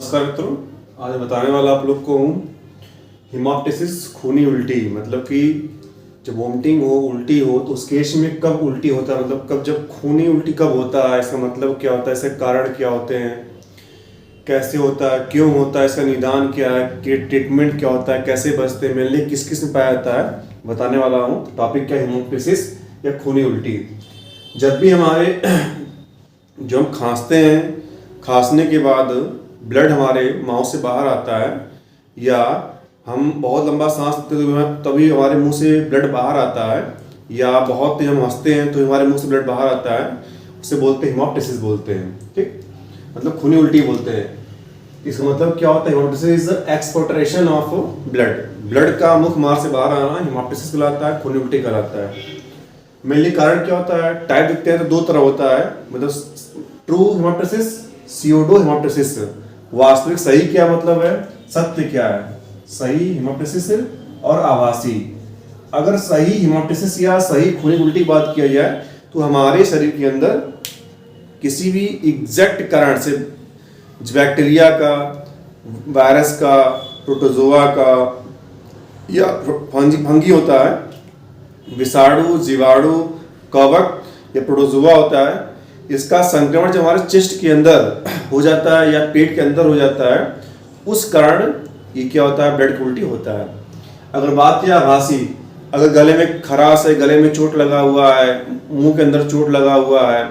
नमस्कार मित्रों, आज बताने वाला आप लोग को हूँ हिमोप्टिसिस खूनी उल्टी। मतलब कि जब वोमिटिंग हो, उल्टी हो तो उस केस में कब उल्टी होता है, मतलब कब जब खूनी उल्टी कब होता है, इसका मतलब क्या होता है, इसके कारण क्या होते हैं, कैसे होता है, क्यों होता है, इसका निदान क्या है, ट्रीटमेंट क्या होता है, कैसे बचते हैं, मेनली किस किस में पाया जाता है, बताने वाला हूँ। टॉपिक क्या है, हिमोप्टिसिस या खूनी उल्टी। जब भी हमारे जो हम खांसते हैं, खांसने के बाद ब्लड हमारे माउथ से बाहर आता है, या हम बहुत लंबा सांस लेते हैं तभी हमारे मुंह से ब्लड बाहर आता है, या बहुत तेज हम हंसते हैं तो हमारे मुंह से ब्लड बाहर आता है, उसे बोलते हैं हिमोप्टिसिस बोलते हैं। ठीक, मतलब खूनी उल्टी बोलते हैं। इसका मतलब क्या होता है, hemoptysis is exportation of blood. Blood का मुख मार्ग से बाहर आना हिमोप्टिसिस कहलाता है, खूनी उल्टी कहलाता है। मेनली कारण क्या होता है, टाइप दिखते हैं तो दो तरह होता है, मतलब ट्रू हिमोप्टिसिस, स्यूडो हिमोप्टिसिस। वास्तविक सही क्या मतलब है, सत्य क्या है, सही हिमोप्टिसिस और आभासी। अगर सही हिमोप्टिसिस या सही खूनी उल्टी की बात किया जाए तो हमारे शरीर के अंदर किसी भी एग्जैक्ट कारण से, बैक्टीरिया का, वायरस का, प्रोटोजोआ का, या फंगी होता है, विषाणु, जीवाणु, कवक या प्रोटोजोआ होता है, इसका संक्रमण जब हमारे चेस्ट के अंदर हो जाता है या पेट के अंदर हो जाता है, उस कारण ये क्या होता है, ब्लड की उल्टी होता है। अगर बात किया आभासी, अगर गले में खराश है, गले में चोट लगा हुआ है, मुंह के अंदर चोट लगा हुआ है,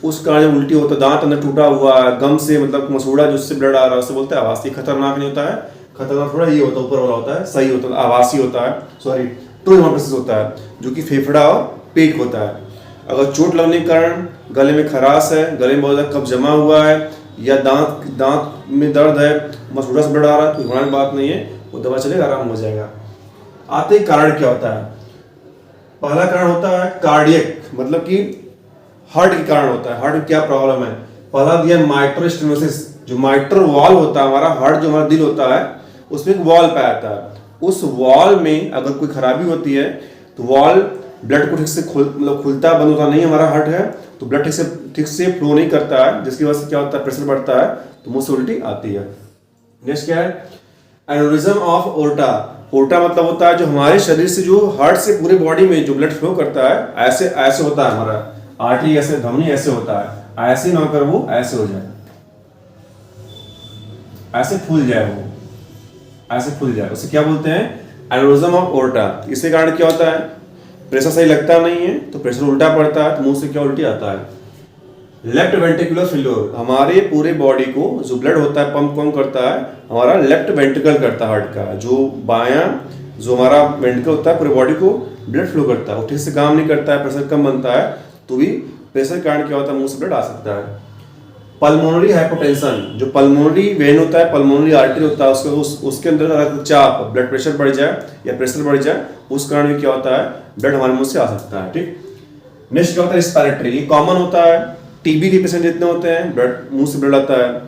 उस कारण जब उल्टी होता है, दांत अंदर टूटा हुआ है, गम से मतलब मसूड़ा जिससे ब्लड आ रहा है, उसे बोलते हैं आभासी। खतरनाक नहीं होता है, खतरनाक थोड़ा ये होता है, ऊपर वाला होता है, सही होता है, आभासी होता है, सॉरी ट्रू हिमोप्टिसिस होता है, जो कि फेफड़ा और पेट होता है। अगर चोट लगने के कारण गले में खराश है, गले में बहुत ज़्यादा कब्ज जमा हुआ है, या दांत में दर्द है, मसूड़ा से ब्लड आ रहा है, तो घबराने की बात नहीं है, वो दवा चलेगा, आराम हो जाएगा। आते ही कारण क्या होता है, पहला कारण होता है कार्डियक, मतलब कि हार्ट के कारण होता है। हार्ट में क्या प्रॉब्लम है, पहला दिया माइट्रो स्टेनोसिस। जो माइट्रो वॉल होता है, हमारा हार्ट जो हमारा दिल होता है, उसमें एक वॉल पाया जाता है। उस वॉल में अगर कोई खराबी होती है तो वॉल ब्लड को ठीक से खुलता बंद होता नहीं, हमारा हार्ट है तो ब्लड ठीक से फ्लो नहीं करता है, जिसकी वजह से क्या होता है, प्रेशर बढ़ता है तो मुंह से उल्टी आती है। नेक्स्ट क्या है, एनोरिज्म ऑफ ओर्टा। ओर्टा मतलब होता है जो हमारे शरीर से, जो हार्ट से पूरे बॉडी में जो ब्लड फ्लो करता है, ऐसे ऐसे होता है, हमारा आर्टरी ऐसे, धमनी ऐसे होता है, ऐसे ना कर वो ऐसे हो जाए, ऐसे फूल जाए, वो ऐसे फूल जाए, उसे क्या बोलते हैं, एनोरिज्म ऑफ ओर्टा। इसके कारण क्या होता है, प्रेशर सही लगता नहीं है तो प्रेशर उल्टा पड़ता है, तो मुंह से क्या उल्टी आता है। लेफ्ट वेंट्रिकुलर फेल्योर, हमारे पूरे बॉडी को जो ब्लड होता है पंप कौन करता है, हमारा लेफ्ट वेंट्रिकल करता है हार्ट का। जो बायां जो हमारा वेंट्रिकल होता है पूरे बॉडी को ब्लड फ्लो करता है, वो ठीक से काम नहीं करता है, प्रेशर कम बनता है, तो भी प्रेशर के कारण क्या होता है, मुंह से ब्लड आ सकता है। पल्मोनरी हाइपोटेंशन, जो पल्मोनरी वेन होता है, पल्मोनरी आर्टरी होता है, उसके अंदर रक्तचाप, ब्लड प्रेशर बढ़ जाए या प्रेशर बढ़ जाए, उस कारण भी क्या होता है, ब्लड हमारे मुंह से आ सकता है। ठीक, नेक्स्ट क्या होता है, रिस्पिरेटरी। ये कॉमन होता है, टीबी के पेशेंट जितने होते हैं ब्लड मुंह से ब्लड आता है।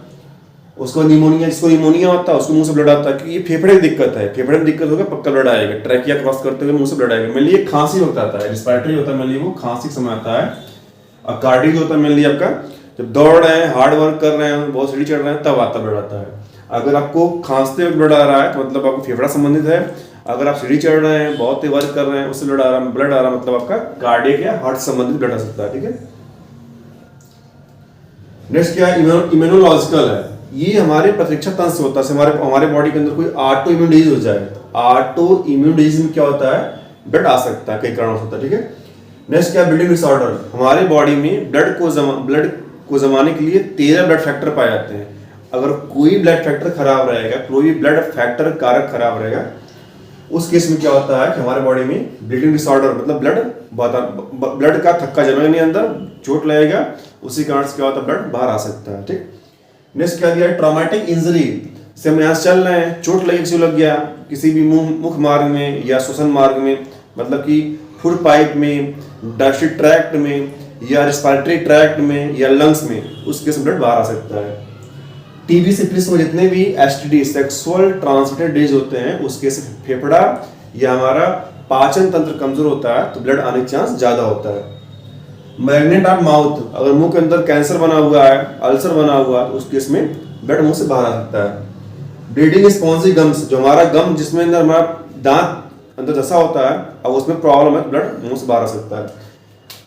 उसको निमोनिया, जिसको निमोनिया होता है उसको मुंह से ब्लड आता है, क्योंकि ये फेफड़े की दिक्कत है, फेफड़े में दिक्कत होगा पक्का ब्लड आएगा, ट्रैकिया क्रॉस करते हुए मुंह से ब्लड आएगा। मेनली ये खांसी होता है, रिस्पिरेटरी होता है मेनली, वो खांसी के समय आता है। और कार्डियक होता है मेनली आपका जब दौड़ रहे हैं, हार्ड वर्क कर रहे हैं, बहुत सीढ़ी चढ़ रहे हैं, तब आता ब्लड आता है। अगर आपको खांसते हुए ब्लड आ रहा है तो मतलब आपको फेफड़ा संबंधित है। अगर आप सीढ़ी चढ़ रहे हैं, बहुत वर्क कर रहे हैं, उससे ब्लड आ रहा मतलब आपका कार्डियक या हार्ट संबंधित ब्लड आ सकता है। ठीक है, नेक्स्ट क्या है, इम्यूनोलॉजिकल है। ये हमारे प्रतिरक्षा तंत्र से होता है, हमारे बॉडी के अंदर कोई ऑटो इम्यून डिजीज हो जाए, ऑटो इम्यून डिजीज में क्या होता है, ब्लड आ सकता है, कई कारण होता है। ठीक है, नेक्स्ट क्या है, ब्लीडिंग डिसऑर्डर। हमारे बॉडी में ब्लड को जमाने के लिए 13 ब्लड फैक्टर पाए जाते हैं। अगर कोई ब्लड फैक्टर खराब रहेगा, कोई ब्लड फैक्टर कारक खराब रहेगा, उस केस में क्या होता है कि हमारे बॉडी में ब्लीडिंग डिसऑर्डर, मतलब ब्लड का थक्का जमेगा नहीं, अंदर चोट लगेगा, उसी कारण से क्या होता है, ब्लड बाहर आ सकता है। ठीक, नेक्स्ट क्या दिया है, ट्रॉमेटिक इंजरी। से हम यहाँ से चल रहे हैं, चोट लगी, किसी लग गया किसी भी मुख मार्ग में या श्वसन मार्ग में, मतलब कि फूड पाइप में, डाइजेस्टिव ट्रैक्ट में, या रिस्पिरेटरी ट्रैक्ट में, या लंग्स में, उस केस में ब्लड बाहर आ सकता है। टीबी, सिफिलिस में जितने भी एसटीडी, सेक्सुअल ट्रांसमिटेड डिजीज होते हैं, उसके से फेफड़ा या हमारा पाचन तंत्र कमजोर होता है तो ब्लड आने के चांस ज्यादा होता है। मैग्नेट ऑफ माउथ, अगर मुंह के अंदर कैंसर बना हुआ है, अल्सर बना हुआ है, तो उस केस में ब्लड मुंह से बाहर आ सकता है। ब्लीडिंग स्पॉन्जी गम्स, जो हमारा गम जिसमें अंदर हमारा दांत अंदर धंसा होता है, अब उसमें प्रॉब्लम है तो ब्लड मुंह से बाहर आ सकता है।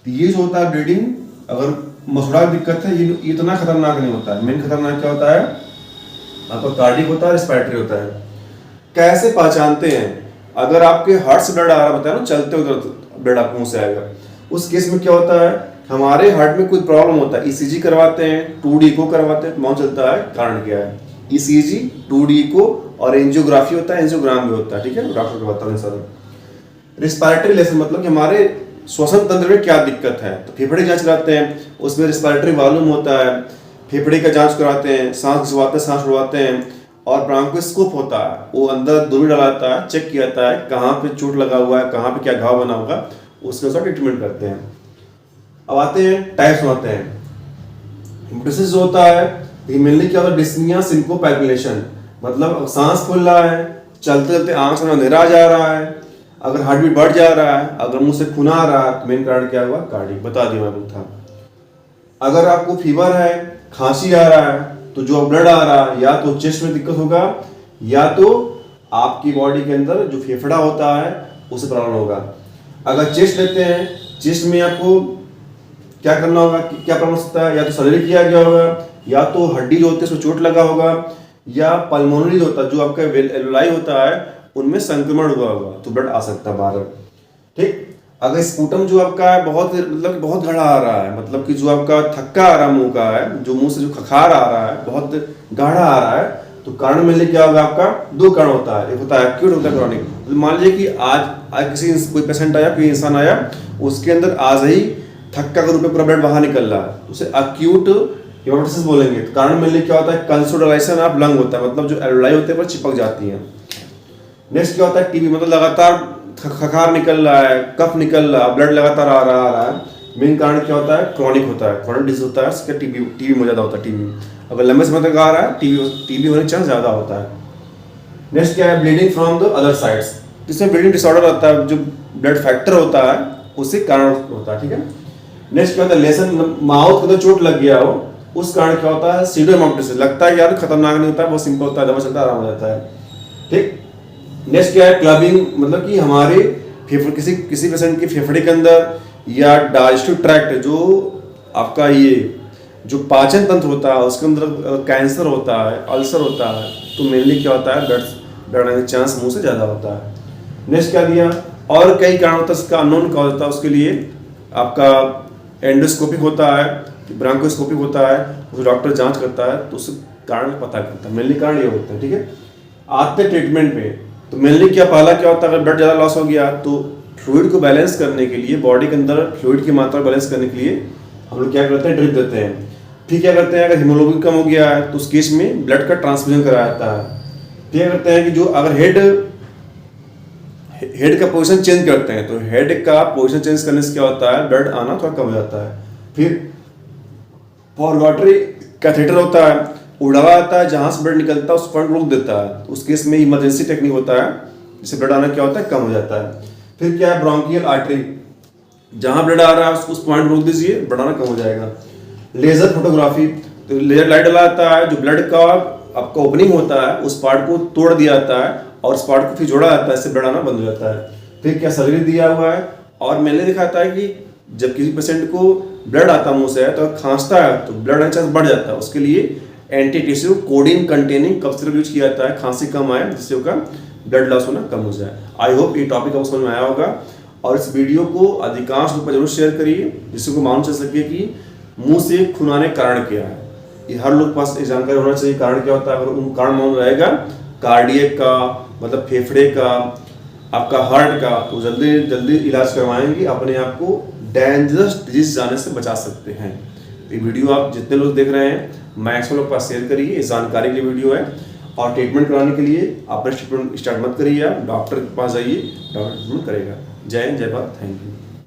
तो ये जो होता है ब्लीडिंग, अगर मसूड़ा की दिक्कत है, ये इतना खतरनाक नहीं होता है। मेन खतरनाक क्या होता है, आपका कार्डिक होता है, रेस्पिरेटरी होता है। कैसे पहचानते हैं, अगर आपके हार्ट से ब्लड आ रहा बताया ना, चलते उधर ब्लड आप मुंह से आएगा, उस केस में क्या होता है, हमारे हार्ट में कोई प्रॉब्लम होता है, ईसीजी करवाते हैं, 2D इको करवाते हैं, मालूम चलता है कारण क्या है। ईसीजी, 2D इको और एंजियोग्राफी होता है, एंजियोग्राम भी होता है, ठीक है, डॉक्टर को बताते हैं सर। रिस्पिरेटरी लेसन मतलब कि हमारे श्वसन तंत्र में क्या दिक्कत है, तो फेफड़े की जांच कराते हैं, उसमें रिस्पिरेटरी वॉल्यूम होता है, फेफड़े का जांच कराते हैं, सांस खिंचवाते हैं, सांस उड़वाते हैं, और ब्रांकोस्कोप होता है, वो अंदर दूरबीन डलाता है, चेक किया जाता है कहाँ पे चोट लगा हुआ है, कहाँ पे क्या घाव बना होगा, उसके अनुसार ट्रीटमेंट करते हैं। अब आते हैं टाइप्स होते हैं। हिमोप्टिसिस जो होता है, ये मेनली क्या होता है, डिस्निया सिंकोपैलपिलेशन, मतलब सांस फूल रहा है, चलते चलते आंख में अंधेरा आ जा रहा है, अगर हार्ट बीट बढ़ जा रहा है, अगर मुंह से खून आ रहा है, तो मेन कारण क्या हुआ, कार्डिक, बता दिया मैं था। अगर आपको फीवर है, खांसी आ रहा है, तो जो ब्लड आ रहा है, या तो चेस्ट में दिक्कत होगा, या तो आपकी बॉडी के अंदर जो फेफड़ा होता है उसे प्रॉब्लम होगा। अगर चेस्ट लेते हैं, चेस्ट में आपको क्या करना होगा, क्या प्रॉब्लम हो सकता है, या तो सर्जरी किया गया होगा, या तो हड्डी जो होती है उसमें चोट लगा होगा, या पल्मोनरी जो होता है, जो आपका एलुलाई होता है, उनमें संक्रमण हुआ होगा, तो ब्लड आ सकता है बाहर, ठीक। अगर स्पूटम जो आपका है बहुत मतलब बहुत गाढ़ा आ रहा है, मतलब कि जो आपका थक्का आ रहा है मुंह का है, जो मुंह से जो खखार आ रहा है बहुत गाढ़ा आ रहा है, तो कारण मिलने क्या होगा, आपका दो कारण होता है, एक होता है एक्यूट, होता है क्रॉनिक। तो मान लीजिए कि आज किसी कोई पेशेंट आया, कोई इंसान आया, उसके अंदर आज ही थक्का के रूप में पूरा ब्लड बाहर निकल रहा है, उसे एक्यूट हिमोप्टिसिस बोलेंगे। तो कारण मिलने क्या होता है, कंसोलिडेशन ऑफ लंग होता है, मतलब जो एलुलाई होते हैं वो चिपक जाती है। नेक्स्ट क्या होता है, टीबी, मतलब लगातार खखार निकल रहा है, कफ निकल रहा है, ब्लड लगातार आ रहा है। मेन कारण क्या होता है, क्रॉनिक होता है, क्रॉनिक डिजीज होता है, इसका टीबी में ज़्यादा होता है। टीबी अगर लंबे समय तक आ रहा है, टीबी होने का चांस ज़्यादा होता है। नेक्स्ट क्या है, bleeding from the other sides, जिसमें ब्लीडिंग डिसऑर्डर होता है, जो ब्लड फैक्टर होता है उससे कारण होता है, ठीक है। नेक्स्ट क्या होता है, लेसन, माउथ को चोट लग गया हो, उस कारण क्या होता है, सीडोहेमाप्टिसिस, लगता है यार खतरनाक नहीं होता है, बहुत सिंपल होता है, दवा चलता आराम हो जाता है, ठीक। नेक्स्ट क्या है, क्लबिंग, मतलब कि हमारे फेफड़े, किसी पेशेंट के फेफड़े के अंदर या डाइजेस्टिव ट्रैक्ट, जो आपका ये जो पाचन तंत्र होता है उसके अंदर कैंसर होता है, अल्सर होता है, तो मेनली क्या होता है, ब्लड आने का चांस मुंह से ज़्यादा होता है। नेक्स्ट क्या दिया, और कई कारण होता है, उसका अननोन कॉज होता है, उसके लिए आपका एंडोस्कोपिक होता है, ब्रांकोस्कोपिक होता है, उसे डॉक्टर जांच करता है, तो उस कारण पता करता है। मेनली कारण ये होता है, ठीक है। आते ट्रीटमेंट पे, तो मेनली क्या, पहला क्या होता है, अगर ब्लड ज़्यादा लॉस हो गया तो फ्लूइड को बैलेंस करने के लिए, बॉडी के अंदर फ्लूइड की मात्रा बैलेंस करने के लिए हम लोग क्या करते हैं, ड्रिप देते हैं। फिर क्या करते हैं, अगर हीमोग्लोबिन कम हो गया है तो उस केस में ब्लड का ट्रांसफ्यूजन कराया जाता है। फिर क्या करते हैं कि जो अगर हेड का पोजीशन चेंज करते हैं, तो हेड का पोजीशन चेंज करने से क्या होता है, ब्लड आना थोड़ा कम हो जाता है। फिर फॉरगॉटरी कैथेटर होता है, उड़ावा आता है, जहां से ब्लड निकलता है उस पॉइंट रोक देता है, उस केस में इमरजेंसी टेक्निक होता है, जिससे ब्लड आना क्या होता है, कम हो जाता है। फिर क्या है, ब्रोंकियल आर्टरी, जहां ब्लड आ रहा है उस पॉइंट रोक दीजिए, ब्लड आना कम हो जाएगा। लेजर फोटोग्राफी, तो लेजर लाइट डला जाता है, जो ब्लड का आपका ओपनिंग होता है उस पार्ट को तोड़ दिया जाता है और उस पार्ट को फिर जोड़ा जाता है, इससे ब्लड आना बंद हो जाता है। फिर क्या, सर्जरी दिया हुआ है, और मैंने दिखाता है कि जब किसी पेशेंट को ब्लड आता मुंह से है तो खांसता है तो ब्लड आने चांस बढ़ जाता है, उसके लिए antitussive codeine containing cough syrup use किया जाता है, खांसी कम आए, जिससे उसका ब्लड लॉस होना कम हो जाए। आई होप ये टॉपिक आपको समझ में आया होगा, और इस वीडियो को अधिकांश लोग पर जरूर शेयर करिए, जिससे को मालूम चल सके कि मुंह से खून आने कारण क्या है। ये हर लोग के पास एक जानकारी होना चाहिए, कारण क्या होता है। अगर उन कारण मालूम रहेगा, कार्डियक का, मतलब फेफड़े का, आपका हार्ट का, तो जल्दी जल्दी इलाज करवाएंगे, अपने आप को डेंजरस डिजीज जाने से बचा सकते हैं। ये वीडियो आप जितने लोग देख रहे हैं, मैक्सिमम लोग पास शेयर करिए, इस जानकारी के लिए वीडियो है। और ट्रीटमेंट कराने के लिए आप ट्रीटमेंट स्टार्ट मत करिए, आप डॉक्टर के पास जाइए, डॉक्टर ट्रीटमेंट करेगा। जय हिंद, जय भारत, थैंक यू।